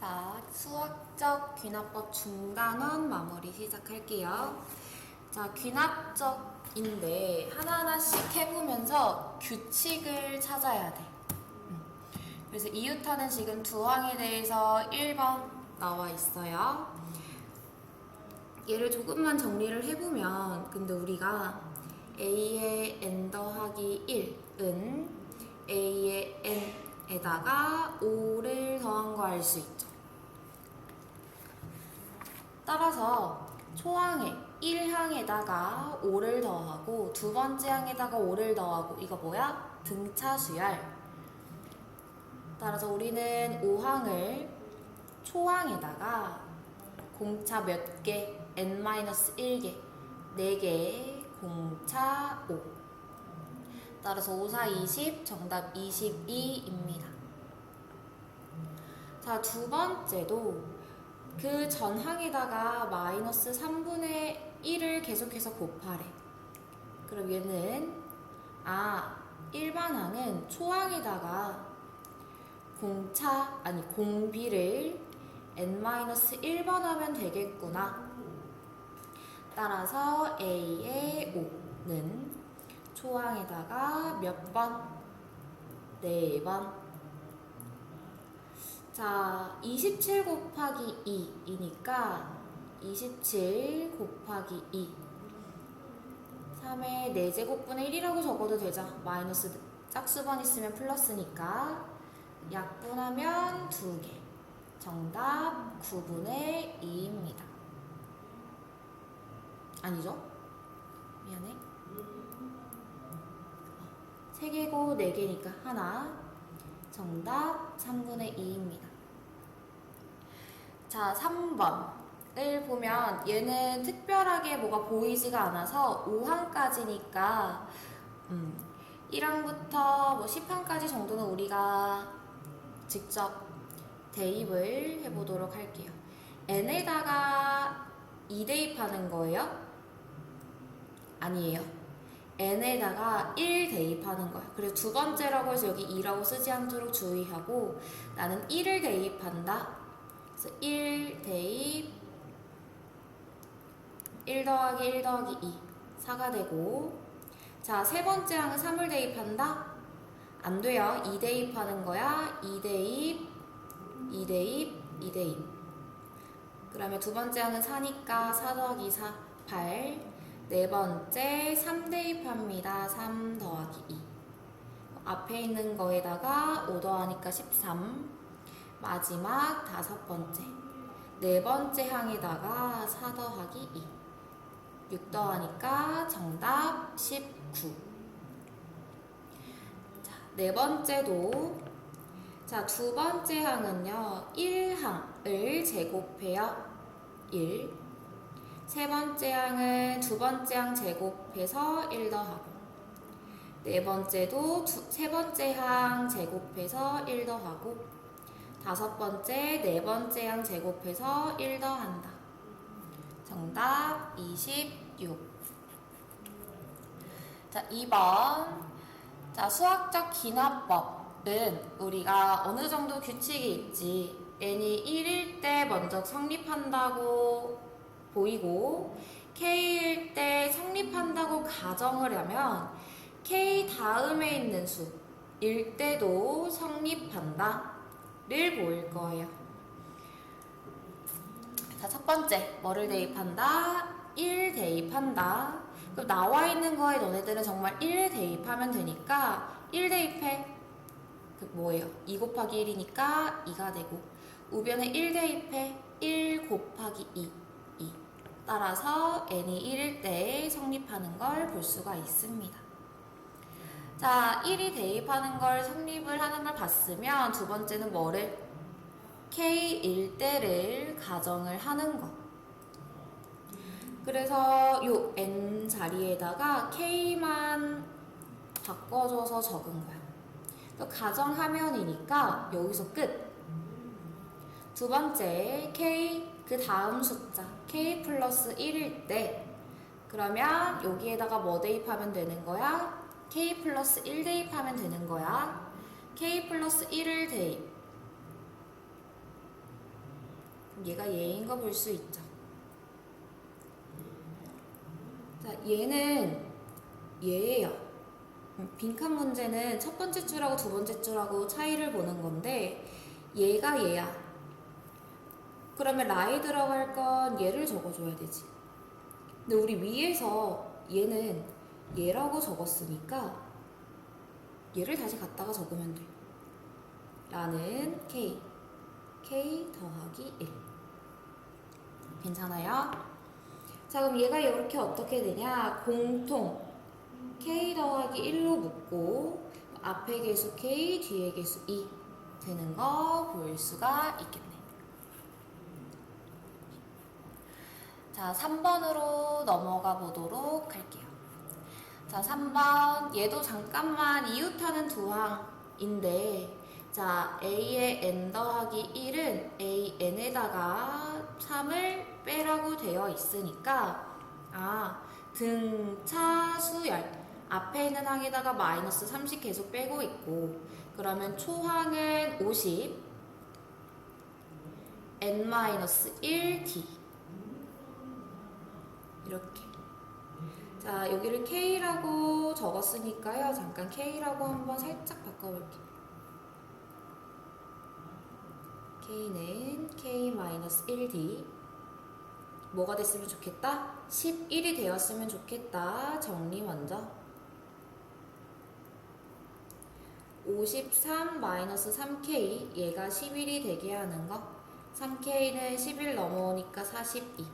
자, 수학적 귀납법 중간원 마무리 시작할게요. 자, 귀납적인데 하나하나씩 해보면서 규칙을 찾아야 돼. 그래서 이웃하는 지금 두 항에 대해서 1번 나와 있어요. 얘를 조금만 정리를 해보면, 근데 우리가 a의 n 더하기 1은 a의 n에다가 5를 더한 거 알 수 있죠. 따라서 초항에 1항에다가 5를 더하고 두 번째 항에다가 5를 더하고 이거 뭐야? 등차수열. 따라서 우리는 5항을 초항에다가 공차 몇 개? n-1개 4개 공차 5. 따라서 5, 4, 20 정답 22입니다. 자, 두 번째도 그 전항에다가 마이너스 3분의 1을 계속해서 곱하래. 그럼 얘는 일반항은 초항에다가 공비를 n-1번 하면 되겠구나. 따라서 a의 5는 초항에다가 몇 번? 4번. 자, 27 곱하기 2이니까 27 곱하기 2 3의 4제곱분의 1이라고 적어도 되죠. 마이너스 짝수번 있으면 플러스니까 약분하면 2개. 정답 9분의 2입니다. 아니죠? 미안해. 3개고 4개니까 하나. 정답 3분의 2입니다. 자, 3번을 보면 얘는 특별하게 뭐가 보이지가 않아서 5항까지니까 1항부터 뭐 10항까지 정도는 우리가 직접 대입을 해보도록 할게요. n에다가 2 대입하는 거예요? 아니에요. n에다가 1 대입하는 거야. 그래서 두 번째라고 해서 여기 2라고 쓰지 않도록 주의하고 나는 1을 대입한다. 그래서 1 대입 1 더하기 1 더하기 2 4가 되고, 자, 세 번째 항은 3을 대입한다? 안 돼요. 2 대입하는 거야. 2 대입 2 대입 2 대입. 그러면 두 번째 항은 4니까 4 더하기 4 8. 네 번째 3 대입합니다. 3 더하기 2. 앞에 있는 거에다가 5 더하니까 13. 마지막 다섯 번째. 네 번째 항에다가 4 더하기 2. 6 더하니까 정답 19. 자, 네 번째도, 자, 두 번째 항은요, 1항을 제곱해요. 1. 세 번째 항은 두 번째 항 제곱해서 1 더하고, 네 번째도 세 번째 항 제곱해서 1 더하고, 다섯 번째 네 번째 항 제곱해서 1 더한다. 정답 26. 자, 2번. 자, 수학적 기납법은 우리가 어느 정도 규칙이 있지. n이 1일 때 먼저 성립한다고 보이고 k일 때 성립한다고 가정을 하면 k 다음에 있는 수일 때도 성립한다 를 보일 거예요. 자, 첫 번째 뭐를 대입한다? 1 대입한다. 그럼 나와 있는 거에 너네들은 정말 1 대입하면 되니까 1 대입해. 그 뭐예요? 2 곱하기 1이니까 2가 되고, 우변에 1 대입해. 1 곱하기 2 2. 따라서 n이 1일 때 성립하는 걸 볼 수가 있습니다. 자, 1이 대입하는 걸 성립을 하는 걸 봤으면 두 번째는 뭐를? k일 때를 가정을 하는 거. 그래서 요 n 자리에다가 k만 바꿔줘서 적은 거야. 또 가정하면이니까 여기서 끝. 두 번째 k 그 다음 숫자 k 플러스 1일 때, 그러면 여기에다가 뭐 대입하면 되는 거야? k 플러스 1 대입하면 되는 거야. k 플러스 1을 대입 얘가 얘인 거 볼 수 있죠. 자, 얘는 얘예요. 빈칸 문제는 첫 번째 줄하고 두 번째 줄하고 차이를 보는 건데 얘가 얘야. 그러면 라에 들어갈 건 얘를 적어줘야 되지. 근데 우리 위에서 얘는 얘라고 적었으니까 얘를 다시 갖다가 적으면 돼. 라는 K 더하기 1. 괜찮아요? 자, 그럼 얘가 이렇게 어떻게 되냐? 공통 K 더하기 1로 묶고 앞에 개수 K, 뒤에 개수 2 되는 거 볼 수가 있겠네. 자, 3번으로 넘어가 보도록 할게요. 자, 3번 얘도 잠깐만 이웃하는 두 항인데 자, A의 n 더하기 1은 AN에다가 3을 빼라고 되어 있으니까 등차 수열 앞에 있는 항에다가 마이너스 30 계속 빼고 있고 그러면 초항은 50 n-1t 이렇게. 자, 여기를 K라고 적었으니까요. 잠깐 K라고 한번 살짝 바꿔볼게요. K는 K-1D 뭐가 됐으면 좋겠다? 11이 되었으면 좋겠다. 정리 먼저. 53-3K 얘가 11이 되게 하는 거. 3K는 11 넘어오니까 42.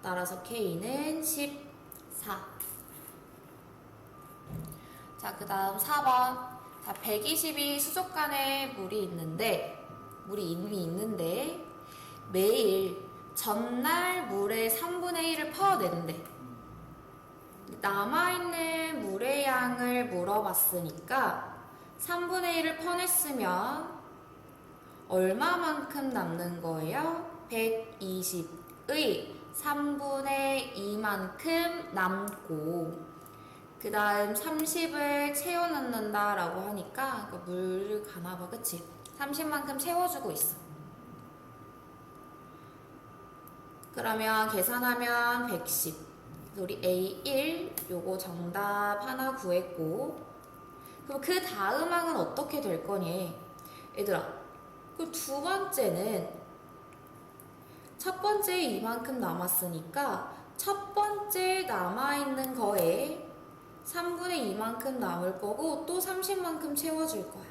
따라서 K는 14. 자, 그 다음 4번. 자, 120이 수족관에 물이 이미 있는데 매일 전날 물의 3분의 1을 퍼내는데 남아있는 물의 양을 물어봤으니까 3분의 1을 퍼냈으면 얼마만큼 남는 거예요? 120의 3분의 2만큼 남고 그 다음 30을 채워 넣는다 라고 하니까 그러니까 물을 가나봐, 그치? 30만큼 채워주고 있어. 그러면 계산하면 110. 우리 A1 요거 정답 하나 구했고 그럼 그 다음 항은 어떻게 될 거니? 얘들아, 그 두 번째는 첫 번째 이만큼 남았으니까 첫 번째 남아있는 거에 3분의 2만큼 남을 거고 또 30만큼 채워줄 거야.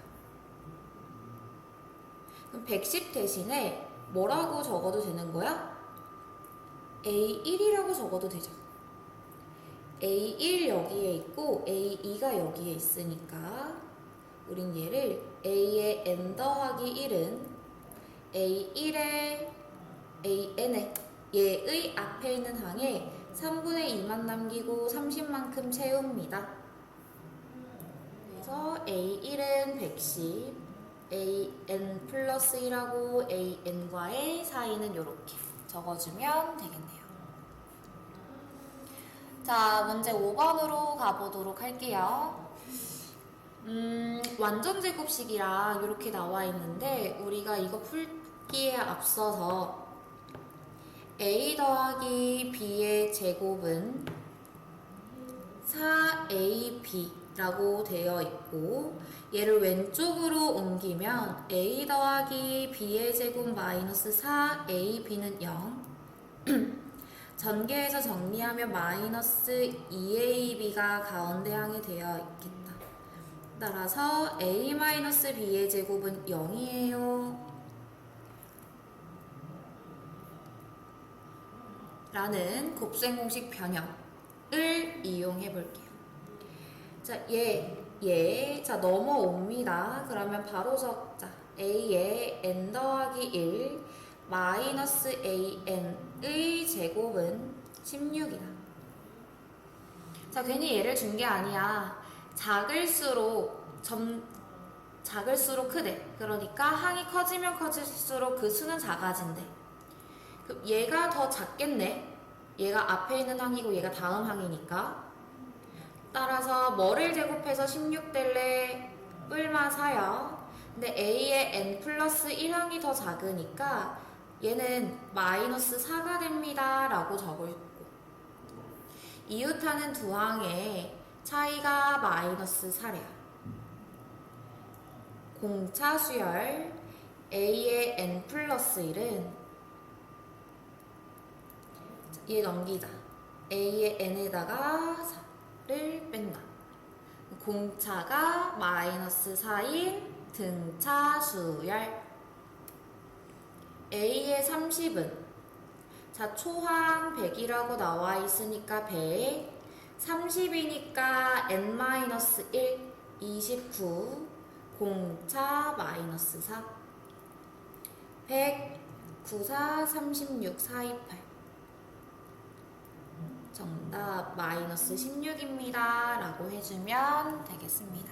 그럼 110 대신에 뭐라고 적어도 되는 거야? A1이라고 적어도 되죠. A1 여기에 있고 A2가 여기에 있으니까 우린 얘를 A의 n 더하기 1은 A1의 AN의 얘의 앞에 있는 항에 3분의 2만 남기고 30만큼 채웁니다. 그래서 A1은 110, AN 플러스 1하고 AN과의 사이는 이렇게 적어주면 되겠네요. 자, 문제 5번으로 가보도록 할게요. 완전 제곱식이랑 이렇게 나와 있는데 우리가 이거 풀기에 앞서서 A 더하기 B의 제곱은 4AB라고 되어 있고 얘를 왼쪽으로 옮기면 A 더하기 B의 제곱 마이너스 4AB는 0 전개해서 정리하면 마이너스 2AB가 가운데 항이 되어 있겠다. 따라서 A-B의 제곱은 0이에요. 라는 곱셈 공식 변형을 이용해 볼게요. 자, 자, 넘어옵니다. 그러면 바로 적자. A의 n 더하기 1 마이너스 AN의 제곱은 16이다. 자, 괜히 얘를 준 게 아니야. 작을수록 크대. 그러니까 항이 커지면 커질수록 그 수는 작아진대. 그럼 얘가 더 작겠네. 얘가 앞에 있는 항이고 얘가 다음 항이니까. 따라서 뭐를 제곱해서 16 될래? 뿔마 4요. 근데 A의 n 플러스 1항이 더 작으니까 얘는 마이너스 4가 됩니다 라고 적어있고, 이웃하는 두 항의 차이가 마이너스 4래요. 공차 수열 a의 n 플러스 1은 얘 넘기자. a의 n에다가 4를 뺀다. 공차가 마이너스 4인 등차 수열. a의 30은 자 초항 100이라고 나와 있으니까 100, 30이니까 n-1, 29, 공차 마이너스 4, 100, 94, 36, 428. 정답 마이너스 16입니다 라고 해주면 되겠습니다.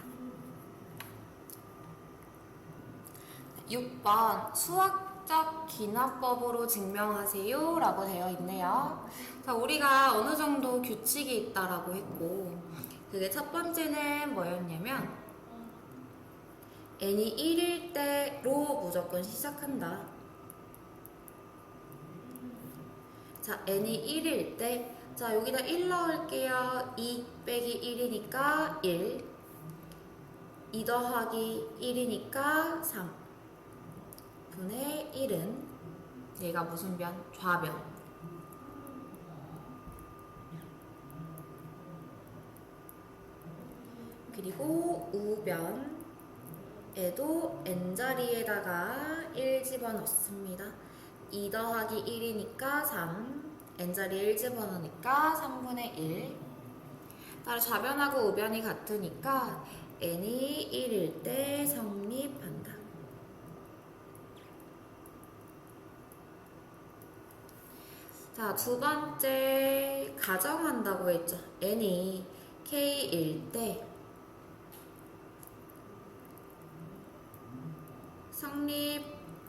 6번 수학적 기납법으로 증명하세요 라고 되어 있네요. 자, 우리가 어느 정도 규칙이 있다라고 했고, 그게 첫 번째는 뭐였냐면 n이 1일 때로 무조건 시작한다. 자, n이 1일 때, 자 여기다 1 넣을게요. 2 빼기 1이니까 1, 2 더하기 1이니까 3 분의 1은 얘가 무슨 변? 좌변. 그리고 우변에도 n자리에다가 1 집어넣습니다. 2 더하기 1이니까 3, n자리에 1 집어넣으니까 3분의 1. 따라 좌변하고 우변이 같으니까 n이 1일 때 성립한다. 자, 두 번째 가정한다고 했죠. n이 k일 때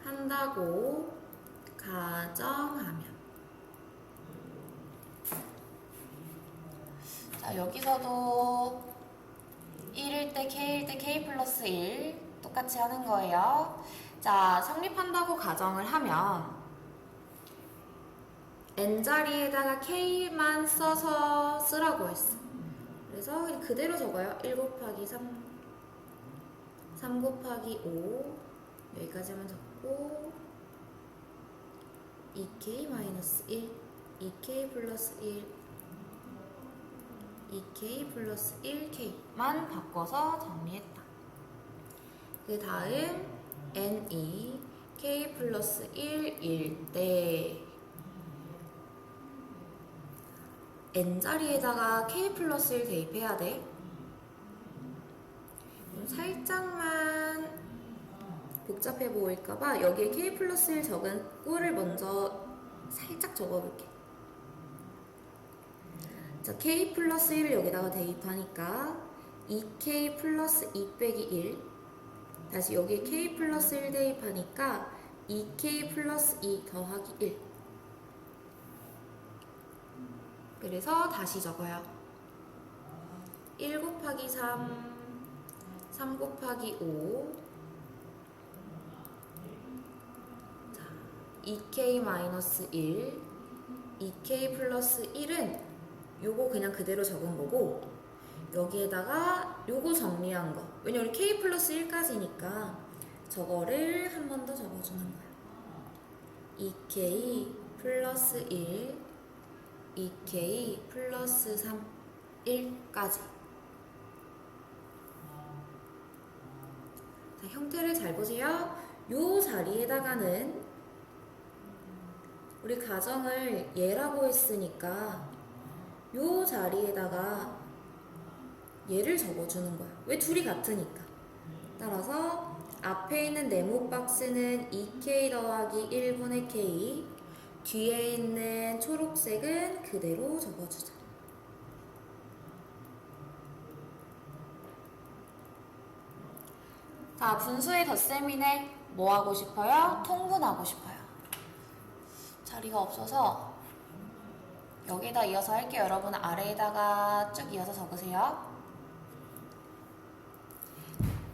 성립한다고 가정하면, 자 여기서도 1일 때 k일 때 k 플러스 1 똑같이 하는 거예요. 자, 성립한다고 가정을 하면 n자리에다가 k만 써서 쓰라고 했어. 그래서 그냥 그대로 적어요. 1 곱하기 3, 3 곱하기 5 여기까지만 적고 2k 마이너스 1, 2k 플러스 1, 2k 플러스 1k만 바꿔서 정리했다. 그 다음 n이 k 플러스 1일 때 n자리에다가 k 플러스 1 대입해야 돼. 살짝만 복잡해 보일까봐 여기에 k 플러스 1 적은 꼴을 먼저 살짝 적어볼게. 자, k 플러스 1을 여기다가 대입하니까 2k 플러스 2 빼기 1, 다시 여기에 k 플러스 1 대입하니까 2k 플러스 2 더하기 1. 그래서 다시 적어요. 1 곱하기 3, 3 곱하기 5, 자, 2k 마이너스 1, 2k 플러스 1은 요거 그냥 그대로 적은 거고, 여기에다가 요거 정리한 거. 왜냐면 k 플러스 1까지니까 저거를 한 번 더 적어주는 거야. 2k 플러스 1, 2k 플러스 3, 1까지. 자, 형태를 잘 보세요. 요 자리에다가는 우리 가정을 얘라고 했으니까 요 자리에다가 얘를 적어주는 거야. 왜? 둘이 같으니까. 따라서 앞에 있는 네모 박스는 2k 더하기 1분의 k, 뒤에 있는 초록색은 그대로 적어주자. 자, 분수의 덧셈이네. 뭐 하고 싶어요? 통분하고 싶어요. 자리가 없어서 여기다 이어서 할게요. 여러분 아래에다가 쭉 이어서 적으세요.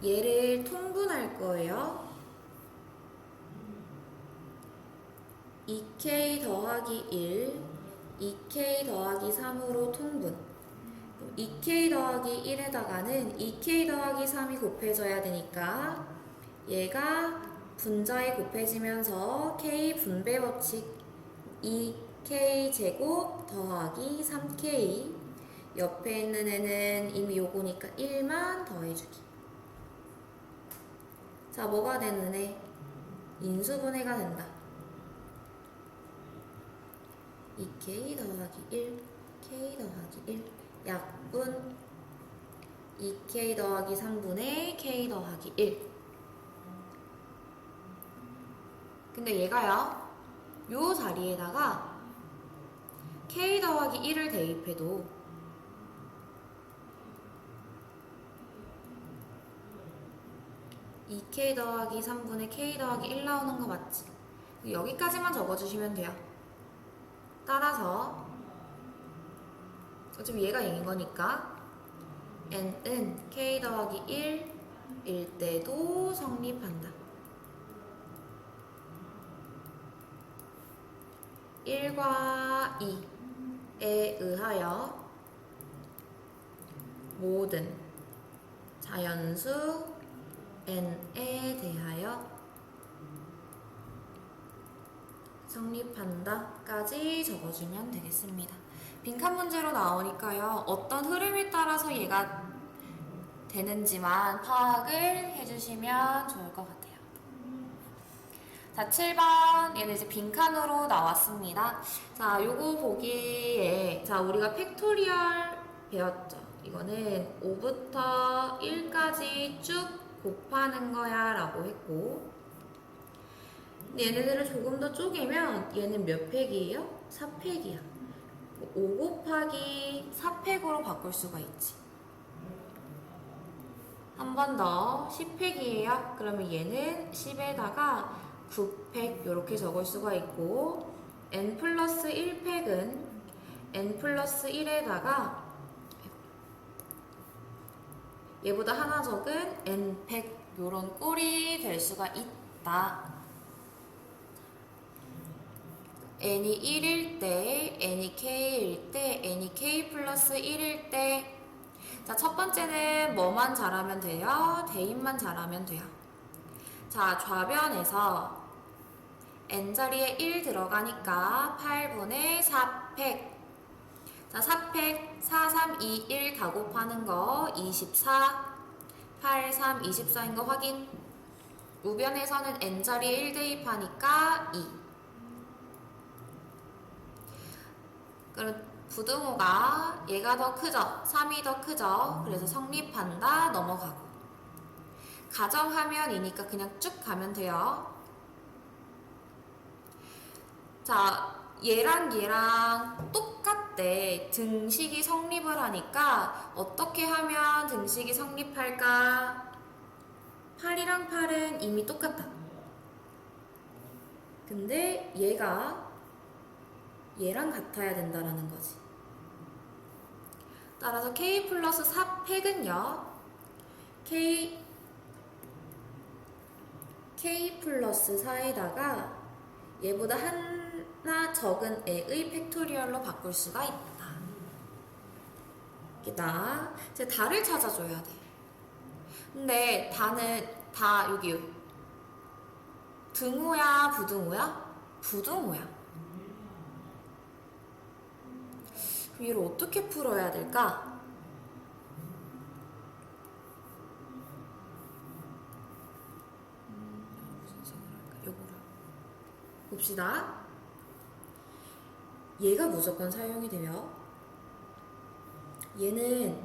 얘를 통분할 거예요. 2k 더하기 1, 2k 더하기 3으로 통분. 2k 더하기 1에다가는 2k 더하기 3이 곱해져야 되니까 얘가 분자에 곱해지면서 k 분배 법칙 2k 제곱 더하기 3k 옆에 있는 애는 이미 요거니까 1만 더해주기. 자, 뭐가 되는 애? 인수분해가 된다. 2k 더하기 1, k 더하기 1 약분 2k 더하기 3분의 k 더하기 1. 근데 얘가요, 요 자리에다가 k 더하기 1을 대입해도 이 k 더하기 3분의 k 더하기 1 나오는 거 맞지? 여기까지만 적어주시면 돼요. 따라서 어차피 얘가 얘인 거니까 n은 k 더하기 1일 때도 성립한다. 1과 2에 의하여 모든 자연수 n에 대하여 성립한다까지 적어주면 되겠습니다. 빈칸 문제로 나오니까요, 어떤 흐름에 따라서 얘가 되는지만 파악을 해주시면 좋을 것 같아요. 자, 7번 얘는 이제 빈칸으로 나왔습니다. 자, 요거 보기에 자, 우리가 팩토리얼 배웠죠. 이거는 5부터 1까지 쭉 곱하는 거야 라고 했고, 얘네들을 조금 더 쪼개면 얘는 몇 팩이에요? 4팩이야. 5 곱하기 4팩으로 바꿀 수가 있지. 한 번 더 10팩이에요. 그러면 얘는 10에다가 9팩 이렇게 적을 수가 있고, n 플러스 1팩은 n 플러스 1에다가 얘보다 하나 적은 n팩 요런 꼴이 될 수가 있다. n이 1일 때, n이 k일 때, n이 k 플러스 1일 때. 자, 첫 번째는 뭐만 잘하면 돼요? 대입만 잘하면 돼요. 자, 좌변에서 n자리에 1 들어가니까 8분의 4팩. 자, 4팩 4, 3, 2, 1 다 곱하는 거 24, 8, 3, 24인 거 확인. 우변에서는 n자리에 1 대입하니까 2. 그럼 부등호가 얘가 더 크죠? 3이 더 크죠? 그래서 성립한다 넘어가고. 가정하면이니까 그냥 쭉 가면 돼요. 자, 얘랑 똑같대. 등식이 성립을 하니까 어떻게 하면 등식이 성립할까? 8이랑 8은 이미 똑같아. 근데 얘랑 같아야 된다라는 거지. 따라서 k 플러스 4팩은요, k 플러스 4에다가 얘보다 하나 적은 애의 팩토리얼로 바꿀 수가 있다. 이게 다 이제 다를 찾아줘야 돼. 근데 다 여기 등호야 부등호야? 부등호야. 그럼 얘를 어떻게 풀어야 될까? 무슨 식으로 할까? 요거랑 봅시다. 얘가 무조건 사용이 돼요. 얘는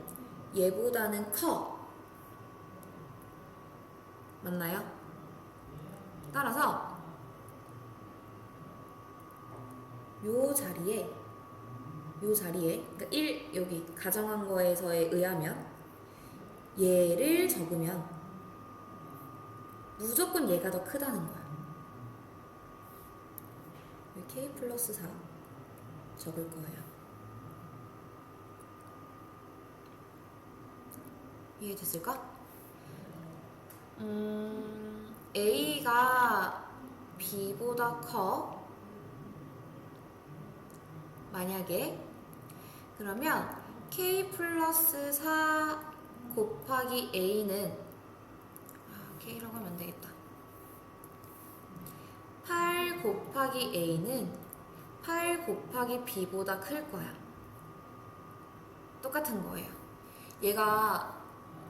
얘보다는 커. 맞나요? 따라서 요 자리에 그러니까 1 여기 가정한 거에서에 의하면 얘를 적으면 무조건 얘가 더 크다는 거야. k 플러스 4 적을 거예요. 이해됐을까? A가 B보다 커. 만약에 그러면 k 플러스 4 곱하기 a는 k라고 하면 안 되겠다. 8 곱하기 a는 8 곱하기 b보다 클 거야. 똑같은 거예요. 얘가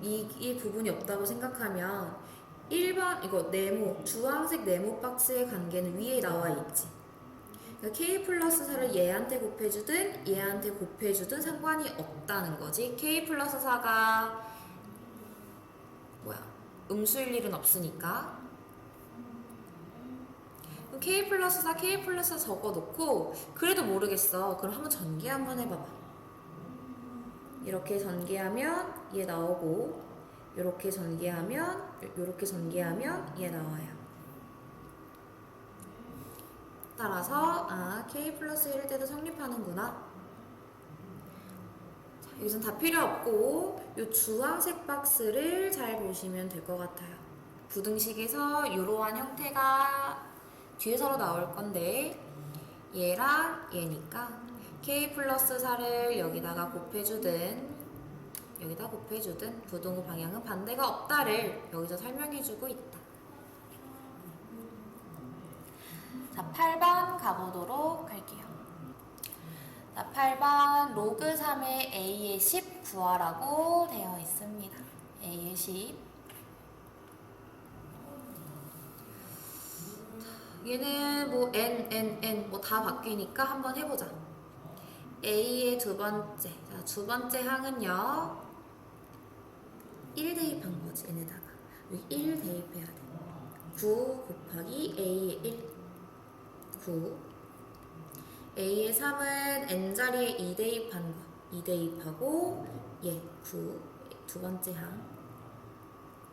이 부분이 없다고 생각하면 1번 이거 네모 주황색 네모 박스의 관계는 위에 나와 있지. 그러니까 k 플러스 4를 얘한테 곱해주든 얘한테 곱해주든 상관이 없다는 거지. k 플러스 4가 음수일 일은 없으니까. 그럼 k 플러스 4 k 플러스 4 적어놓고 그래도 모르겠어. 그럼 한번 전개 한번 해봐봐. 이렇게 전개하면 얘 나오고 이렇게 전개하면 얘 나와요. 따라서 k 플러스 1일 때도 성립하는구나. 자, 여기선 다 필요 없고 이 주황색 박스를 잘 보시면 될 것 같아요. 부등식에서 이러한 형태가 뒤에서로 나올 건데 얘랑 얘니까 k 플러스 4를 여기다가 곱해주든 여기다 곱해주든 부등호 방향은 반대가 없다를 여기서 설명해주고 있다. 자, 8번 가보도록 할게요. 자, 8번 로그 3의 a의 10 구하라고 되어 있습니다. a의 10. 얘는 뭐 n 뭐 다 바뀌니까 한번 해보자. a의 두 번째. 자, 두 번째 항은요. 1 대입한 거지, 얘네다가. 여기 1 대입해야 돼. 9 곱하기 a의 1. 9. a의 3은 n자리에 2 대입한 거. 2 대입하고 얘 9. 두 번째 항.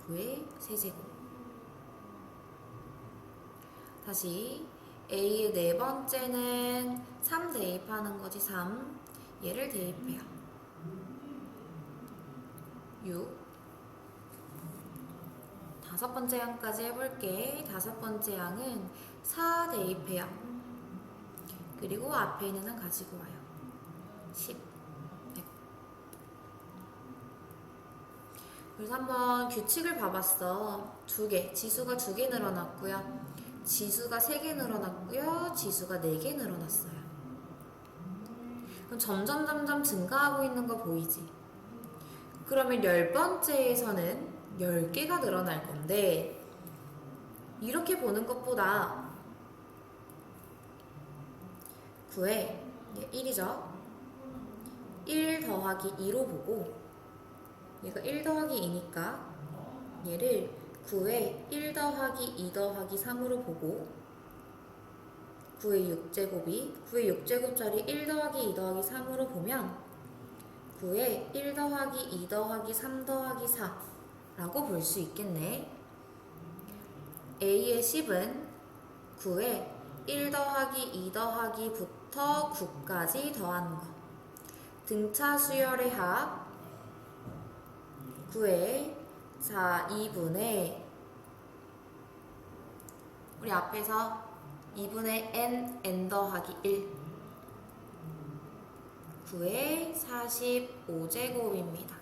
9의 세제곱. 다시 a의 네 번째는 3 대입하는 거지. 3. 얘를 대입해요. 6. 다섯 번째 항까지 해볼게. 다섯 번째 항은 4 대입해요. 그리고 앞에 있는 항 가지고 와요. 10. 100. 그래서 한번 규칙을 봐봤어. 두 개. 지수가 2개 늘어났고요. 지수가 3개 늘어났고요. 지수가 4개 늘어났어요. 그럼 점점 증가하고 있는 거 보이지? 그러면 10번째에서는 10개가 늘어날 건데 이렇게 보는 것보다 9에 1이죠. 1 더하기 2로 보고 얘가 1 더하기 2니까 얘를 9에 1 더하기 2 더하기 3으로 보고 9의 6제곱짜리 1 더하기 2 더하기 3으로 보면 9에 1 더하기 2 더하기 3 더하기 4 라고 볼 수 있겠네. a의 10은 9에 1 더하기 2 더하기부터 9까지 더하는 거. 등차 수열의 합 9에 4, 2분의 우리 앞에서 2분의 n 더하기 1 9의 45제곱입니다.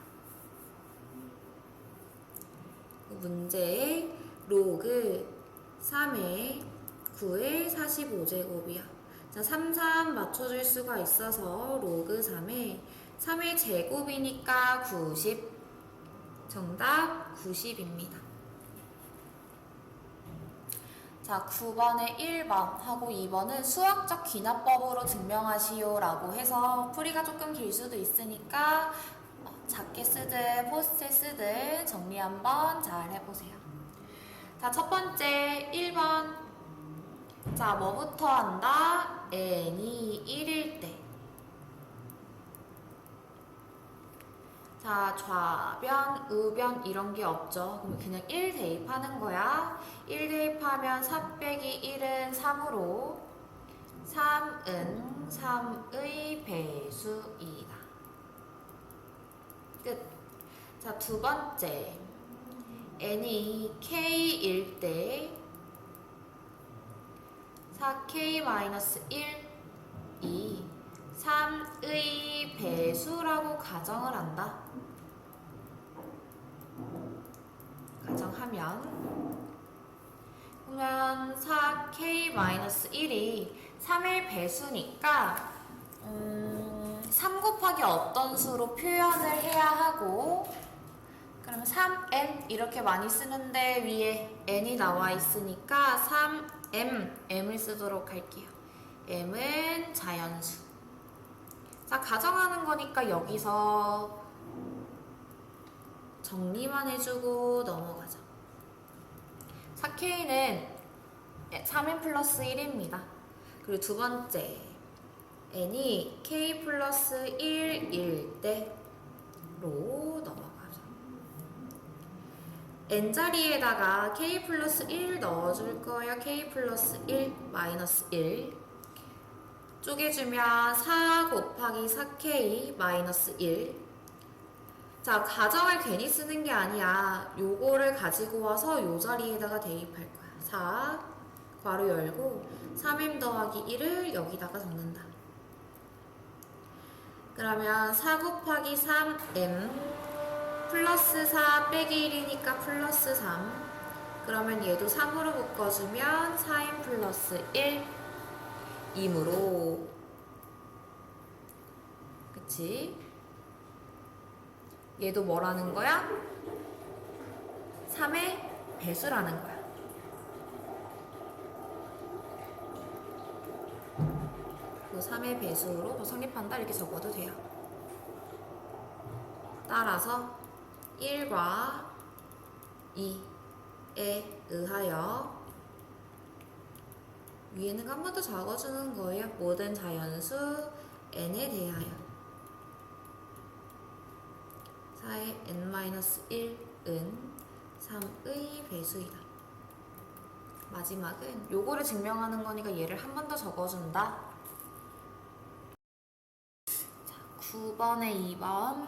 문제의 로그 3의 9의 45제곱이야. 자, 3, 3 맞춰줄 수가 있어서 로그 3의 제곱이니까 90. 정답 90입니다. 자, 9번에 1번 하고 2번은 수학적 귀납법으로 증명하시오 라고 해서 풀이가 조금 길 수도 있으니까 작게 쓰든 포스트에 쓰든 정리 한번 잘 해보세요. 자, 첫 번째 1번. 자, 뭐부터 한다? n이 1일 때. 자, 좌변, 우변 이런 게 없죠. 그럼 그냥 1 대입하는 거야. 1 대입하면 4 빼기 1은 3으로 3은 3의 배수이다. 끝. 자, 두 번째. n이 k일 때 4k-1이 3의 배수라고 가정을 한다. 가정하면 그러면 4k-1이 3의 배수니까 3 곱하기 어떤 수로 표현을 해야 하고, 그러면 3n 이렇게 많이 쓰는데 위에 n이 나와 있으니까 3m을 쓰도록 할게요. m은 자연수. 자, 가정하는 거니까 여기서 정리만 해주고 넘어가자. 4k는 3n 플러스 1입니다. 그리고 두 번째, n이 k 플러스 1일 때로 넘어가죠. n 자리에다가 k 플러스 1 넣어줄 거예요. k 플러스 1 마이너스 1 쪼개주면 4 곱하기 4k 마이너스 1. 자, 가정을 괜히 쓰는 게 아니야. 요거를 가지고 와서 요 자리에다가 대입할 거야. 4 괄호 열고 3m 더하기 1을 여기다가 적는다. 그러면 4 곱하기 3m 플러스 4 빼기 1이니까 플러스 3. 그러면 얘도 3으로 묶어주면 4m 플러스 1 이므로, 그치? 얘도 뭐라는 거야? 3의 배수라는 거야. 그 3의 배수로 성립한다 이렇게 적어도 돼요. 따라서 1과 2에 의하여 위에는 한 번 더 적어주는 거예요. 모든 자연수 n에 대하여 4의 n-1은 3의 배수이다. 마지막은 요거를 증명하는 거니까 얘를 한 번 더 적어준다. 자, 9번에 2번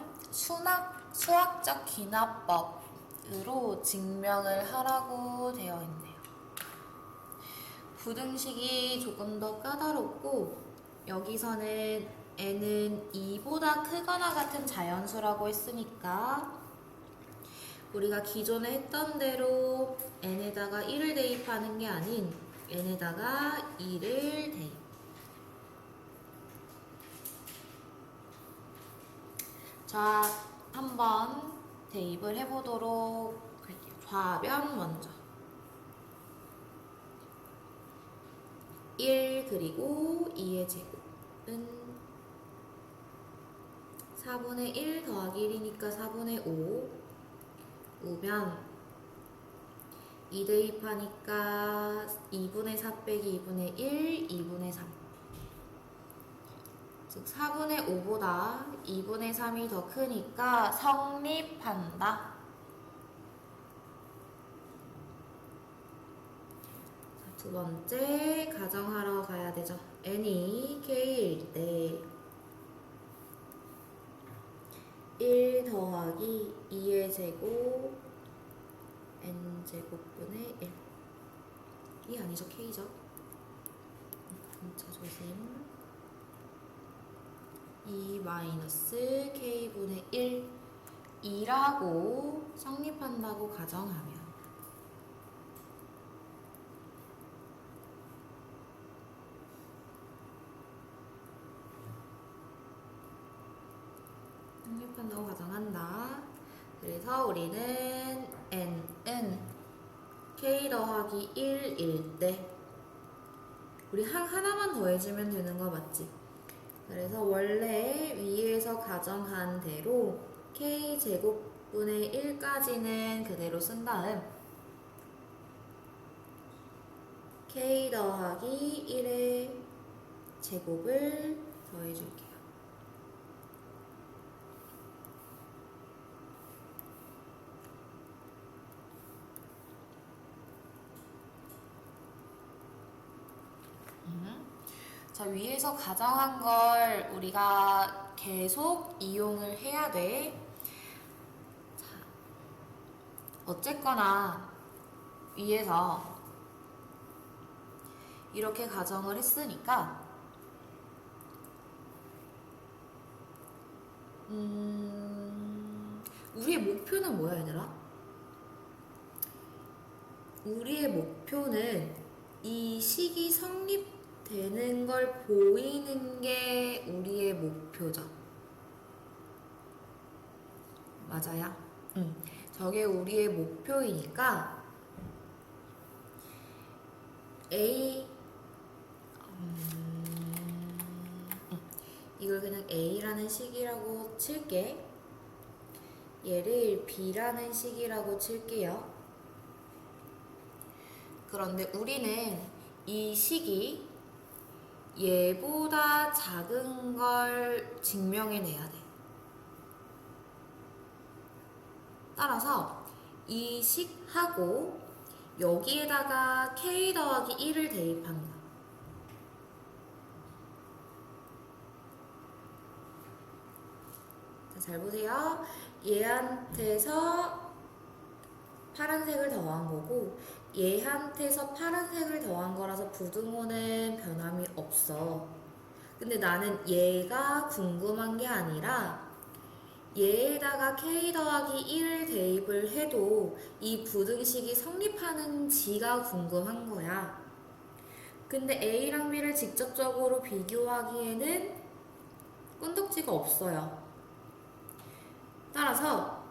수학적 귀납법으로 증명을 하라고 되어 있네요. 부등식이 조금 더 까다롭고, 여기서는 n은 2보다 크거나 같은 자연수라고 했으니까 우리가 기존에 했던 대로 n에다가 1을 대입하는 게 아닌 n에다가 2를 대입. 자, 한번 대입을 해보도록 할게요. 좌변 먼저 1 그리고 2의 제곱은 4분의 1 더하기 1이니까 4분의 5 우변 2 대입하니까 2분의 4 빼기 2분의 1 2분의 3, 즉 4분의 5보다 2분의 3이 더 크니까 성립한다. 두 번째 가정하러 가야 되죠. n이 k일 때 1 더하기 2의 제곱 n제곱분의 1이 아니죠, k죠. 자, 조심. 2 마이너스 k분의 1 2라고 성립한다고 가정하면 성립한다고 가정한다. 그래서 우리는 n은 k 더하기 1일 때 우리 하나만 더해주면 되는 거 맞지? 그래서 원래 위에서 가정한 대로 k 제곱분의 1까지는 그대로 쓴 다음 k 더하기 1의 제곱을 더해줄게요. 자, 위에서 가정한 걸 우리가 계속 이용을 해야 돼. 자, 어쨌거나 위에서 이렇게 가정을 했으니까 우리의 목표는 뭐야, 얘들아? 우리의 목표는 이 식이 성립되는 걸 보이는 게 우리의 목표죠. 맞아요? 저게 우리의 목표이니까 A 이걸 그냥 A라는 식이라고 칠게. 얘를 B라는 식이라고 칠게요. 그런데 우리는 이 식이 얘보다 작은 걸 증명해내야 돼. 따라서 이 식하고 여기에다가 K 더하기 1을 대입한 거야. 자, 잘 보세요. 얘한테서 파란색을 더한 거고 얘한테서 파란색을 더한 거라서 부등호는 변함이 없어. 근데 나는 얘가 궁금한 게 아니라 얘에다가 K 더하기 1을 대입을 해도 이 부등식이 성립하는지가 궁금한 거야. 근데 A랑 B를 직접적으로 비교하기에는 끈덕지가 없어요. 따라서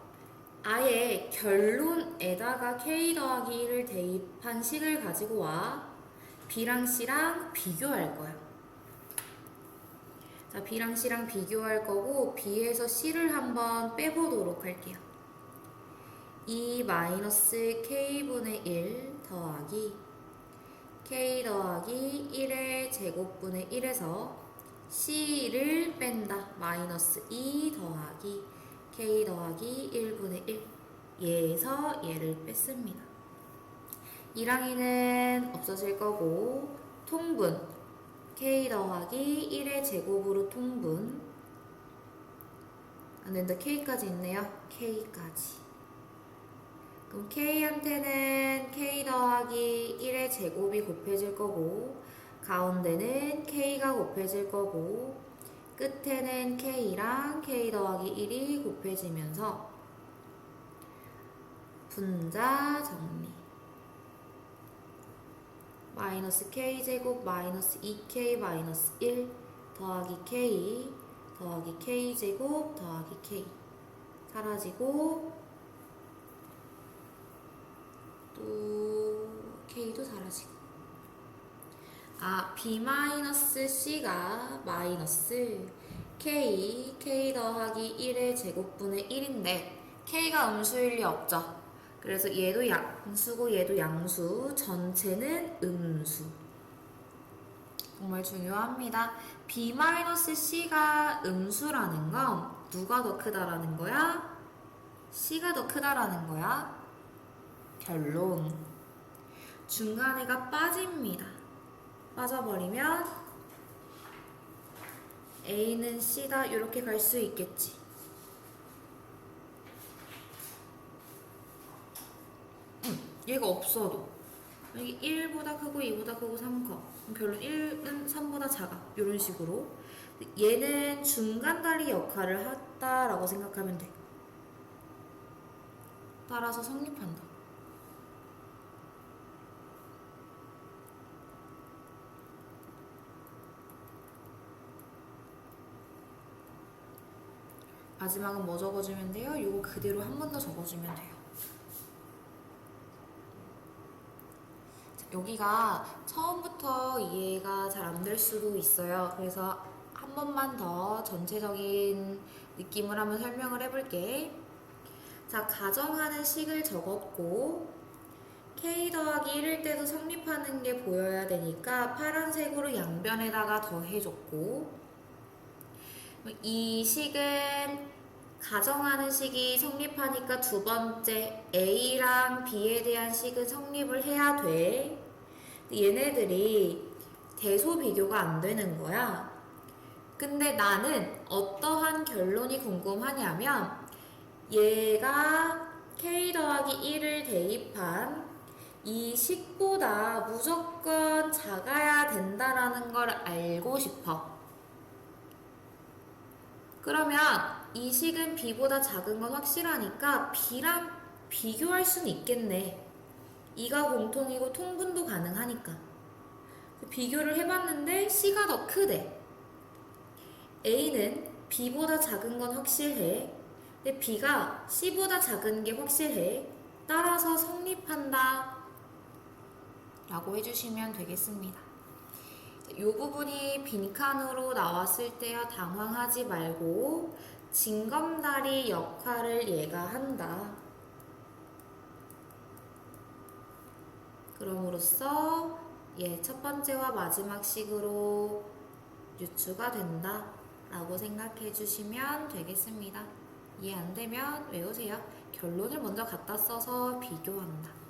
아예 결론에다가 K 더하기 1을 대입한 식을 가지고 와 B랑 C랑 비교할 거야. 자, B랑 C랑 비교할 거고 B에서 C를 한번 빼보도록 할게요. 2 마이너스 K분의 1 더하기 K 더하기 1의 제곱분의 1에서 C를 뺀다. 마이너스 2 더하기 K 더하기 1분의 1 얘에서 얘를 뺐습니다. 2랑 2는 없어질 거고 통분 K 더하기 1의 제곱으로 통분 안된다. K까지 있네요. K까지. 그럼 K한테는 K 더하기 1의 제곱이 곱해질 거고 가운데는 K가 곱해질 거고 끝에는 K랑 K 더하기 1이 곱해지면서 분자 정리 마이너스 K제곱 마이너스 2K 마이너스 1 더하기 K 더하기 K제곱 더하기 K 사라지고 또 K도 사라지고 B-C가 마이너스 K 더하기 1의 제곱분의 1인데 K가 음수일 리 없죠. 그래서 얘도 양수고 얘도 양수 전체는 음수. 정말 중요합니다. B-C가 음수라는 건 누가 더 크다라는 거야? C가 더 크다라는 거야? 결론. 중간에가 빠집니다. 빠져버리면 A는 C다 이렇게 갈 수 있겠지. 얘가 없어도 여기 1보다 크고 2보다 크고 3 커. 결론 1은 3보다 작아. 이런 식으로 얘는 중간다리 역할을 했다라고 생각하면 돼. 따라서 성립한다. 마지막은 뭐 적어주면 돼요? 이거 그대로 한 번 더 적어주면 돼요. 자, 여기가 처음부터 이해가 잘 안 될 수도 있어요. 그래서 한 번만 더 전체적인 느낌을 한번 설명을 해볼게. 자, 가정하는 식을 적었고 K 더하기 1일 때도 성립하는 게 보여야 되니까 파란색으로 양변에다가 더해줬고 이 식은 가정하는 식이 성립하니까 두 번째 A랑 B에 대한 식은 성립을 해야 돼. 얘네들이 대소 비교가 안 되는 거야. 근데 나는 어떠한 결론이 궁금하냐면 얘가 K 더하기 1을 대입한 이 식보다 무조건 작아야 된다라는 걸 알고 싶어. 그러면 이 식은 B보다 작은 건 확실하니까 B랑 비교할 수는 있겠네. 이가 공통이고 통분도 가능하니까. 비교를 해봤는데 C가 더 크대. A는 B보다 작은 건 확실해. 근데 B가 C보다 작은 게 확실해. 따라서 성립한다. 라고 해주시면 되겠습니다. 이 부분이 빈칸으로 나왔을 때야 당황하지 말고 징검다리 역할을 얘가 한다. 그럼으로써 첫 번째와 마지막 식으로 유추가 된다 라고 생각해 주시면 되겠습니다. 이해 안 되면 외우세요. 결론을 먼저 갖다 써서 비교한다.